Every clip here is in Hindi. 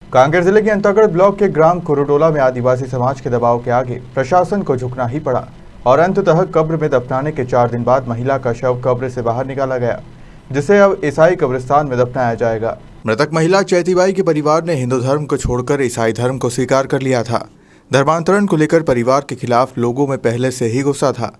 कांकेर जिले के अंतागढ़ ब्लॉक के ग्राम कुरुटोला में आदिवासी समाज के दबाव के आगे प्रशासन को झुकना ही पड़ा और अंततः कब्र में दफनाने के 4 दिन बाद महिला का शव कब्र से बाहर निकाला गया, जिसे अब ईसाई कब्रिस्तान में दफनाया जाएगा। मृतक महिला चैतीबाई के परिवार ने हिंदू धर्म को छोड़कर ईसाई धर्म को स्वीकार कर लिया था। धर्मांतरण को लेकर परिवार के खिलाफ लोगों में पहले से ही गुस्सा था।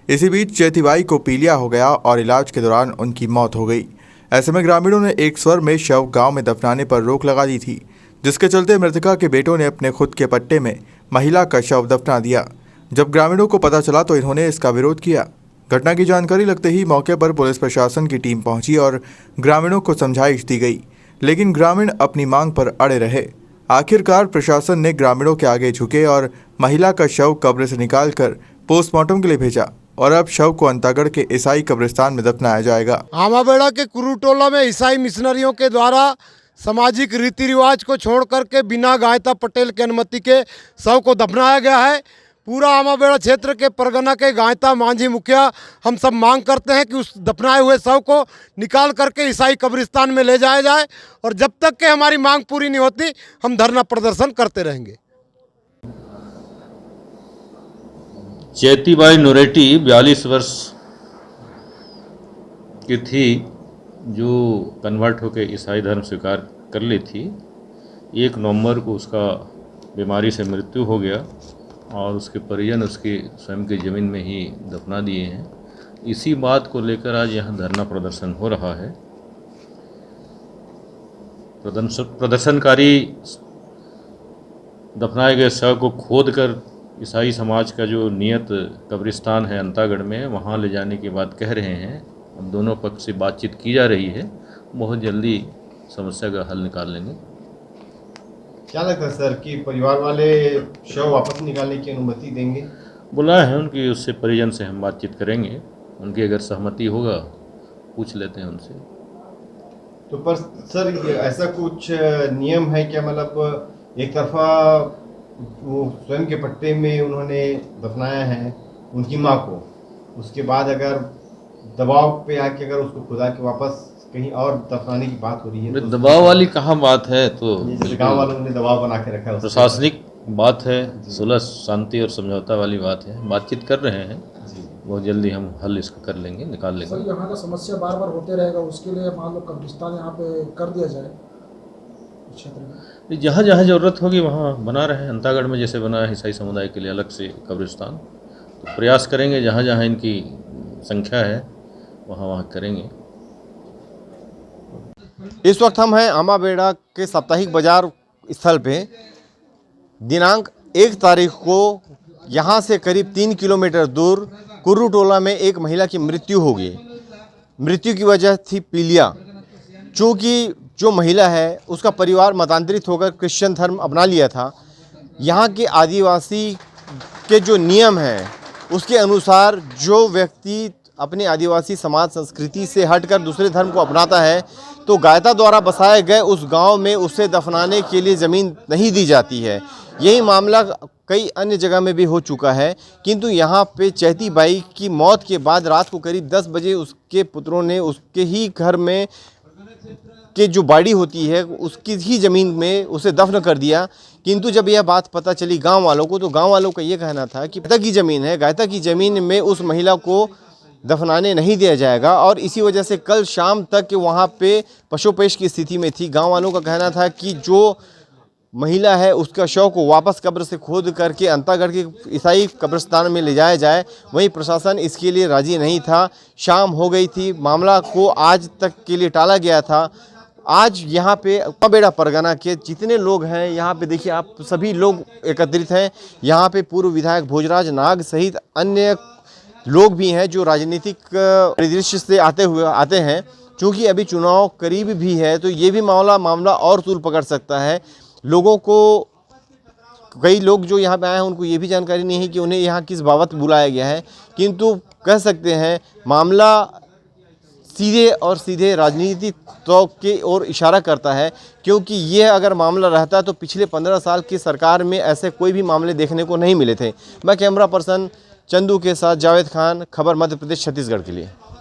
इसी बीच चैतीबाई को पीलिया हो गया और इलाज के दौरान उनकी मौत हो गई। ऐसे में ग्रामीणों ने एक स्वर में शव गांव में दफनाने पर रोक लगा दी थी, जिसके चलते मृतका के बेटों ने अपने खुद के पट्टे में महिला का शव दफना दिया। जब ग्रामीणों को पता चला तो इन्होंने इसका विरोध किया। घटना की जानकारी लगते ही मौके पर पुलिस प्रशासन की टीम पहुंची और ग्रामीणों को समझाइश दी गई, लेकिन ग्रामीण अपनी मांग पर अड़े रहे। आखिरकार प्रशासन ने ग्रामीणों के आगे झुके और महिला का शव कब्र से निकालकर पोस्टमार्टम के लिए भेजा और अब शव को अंतागढ़ के ईसाई कब्रिस्तान में दफनाया जाएगा। आमाबेड़ा के कुरुटोला में ईसाई मिशनरियों के द्वारा सामाजिक रीति रिवाज को छोड़ करके बिना गायता पटेल की अनुमति के शव को दफनाया गया है। पूरा आमाबेड़ा क्षेत्र के परगना के गायता मांझी मुखिया हम सब मांग करते हैं कि उस दफनाए हुए शव को निकाल करके ईसाई कब्रिस्तान में ले जाया जाए और जब तक के हमारी मांग पूरी नहीं होती हम धरना प्रदर्शन करते रहेंगे। चैतीबाई नुरेटी 42 वर्ष की थी, जो कन्वर्ट होकर ईसाई धर्म स्वीकार कर ली थी। 1 नवंबर को उसका बीमारी से मृत्यु हो गया और उसके परिजन उसके स्वयं की ज़मीन में ही दफना दिए हैं। इसी बात को लेकर आज यहाँ धरना प्रदर्शन हो रहा है। प्रदर्शनकारी दफनाए गए शव को खोदकर ईसाई समाज का जो नियत कब्रिस्तान है अंतागढ़ में, वहाँ ले जाने की बात कह रहे हैं। अब दोनों पक्ष से बातचीत की जा रही है, बहुत जल्दी समस्या का हल निकाल लेंगे। क्या लगता है सर कि परिवार वाले शव वापस निकालने की अनुमति देंगे? बुलाए हैं उनकी, उससे परिजन से हम बातचीत करेंगे। उनकी अगर सहमति होगा पूछ लेते हैं उनसे। तो पर सर ऐसा कुछ नियम है क्या? मतलब एक तरफा वो स्वयं के पट्टे में उन्होंने दफनाया है उनकी माँ को, उसके बाद अगर दबाव पे आके अगर उसको खुदा के वापस कहीं और दफनाने की बात हो रही है तो दबाव वाली कहाँ बात है? तो गाँव वालों ने दबाव बना के रखा है, प्रशासनिक बात है, सुलह शांति और समझौता वाली बात है। बातचीत कर रहे हैं, बहुत जल्दी हम हल इसका कर लेंगे, निकाल लेंगे। सर यहाँ का समस्या बार बार होते रहेगा, उसके लिए मान लो कब्रिस्तान यहाँ पे कर दिया जाए क्षेत्र में। जहाँ जहाँ ज़रूरत होगी वहाँ बना रहे हैं। अंतागढ़ में जैसे बना है ईसाई समुदाय के लिए अलग से कब्रिस्तान, तो प्रयास करेंगे जहाँ जहाँ इनकी संख्या है वहाँ वहाँ करेंगे। इस वक्त हम हैं आमाबेड़ा के साप्ताहिक बाजार स्थल पे। दिनांक 1 तारीख को यहाँ से करीब 3 किलोमीटर दूर कुरुटोला में एक महिला की मृत्यु हो गई। मृत्यु की वजह थी पीलिया। चूँकि जो महिला है उसका परिवार मतांतरित होकर क्रिश्चियन धर्म अपना लिया था। यहाँ के आदिवासी के जो नियम हैं उसके अनुसार जो व्यक्ति अपने आदिवासी समाज संस्कृति से हटकर दूसरे धर्म को अपनाता है तो गायता द्वारा बसाए गए उस गांव में उसे दफनाने के लिए ज़मीन नहीं दी जाती है। यही मामला कई अन्य जगह में भी हो चुका है, किंतु यहाँ पे चैतीबाई की मौत के बाद रात को करीब 10 बजे उसके पुत्रों ने उसके ही घर में के जो बाड़ी होती है उसकी ही ज़मीन में उसे दफन कर दिया। किंतु जब यह बात पता चली गाँव वालों को तो गाँव वालों का ये कहना था कि गायता की ज़मीन है, गायता की ज़मीन में उस महिला को दफनाने नहीं दिया जाएगा और इसी वजह से कल शाम तक वहाँ पे पशुपेश की स्थिति में थी। गांव वालों का कहना था कि जो महिला है उसका शव को वापस कब्र से खोद करके अंतागढ़ के ईसाई कब्रिस्तान में ले जाया जाए, वहीं प्रशासन इसके लिए राजी नहीं था। शाम हो गई थी, मामला को आज तक के लिए टाला गया था। आज यहाँ पे आमाबेड़ा परगना के जितने लोग हैं यहाँ पे देखिए आप, सभी लोग एकत्रित हैं। यहाँ पे पूर्व विधायक भोजराज नाग सहित अन्य लोग भी हैं जो राजनीतिक परिदृश्य से आते हैं। चूँकि अभी चुनाव करीब भी है तो ये भी मामला और तूल पकड़ सकता है। लोगों को, कई लोग जो यहाँ पे आए हैं उनको ये भी जानकारी नहीं है कि उन्हें यहाँ किस बाबत बुलाया गया है, किंतु कह सकते हैं मामला सीधे और सीधे राजनीति तो की ओर इशारा करता है। क्योंकि ये अगर मामला रहता तो पिछले 15 साल की सरकार में ऐसे कोई भी मामले देखने को नहीं मिले थे। मैं कैमरा पर्सन चंदू के साथ जावेद खान, खबर मध्य प्रदेश छत्तीसगढ़ के लिए।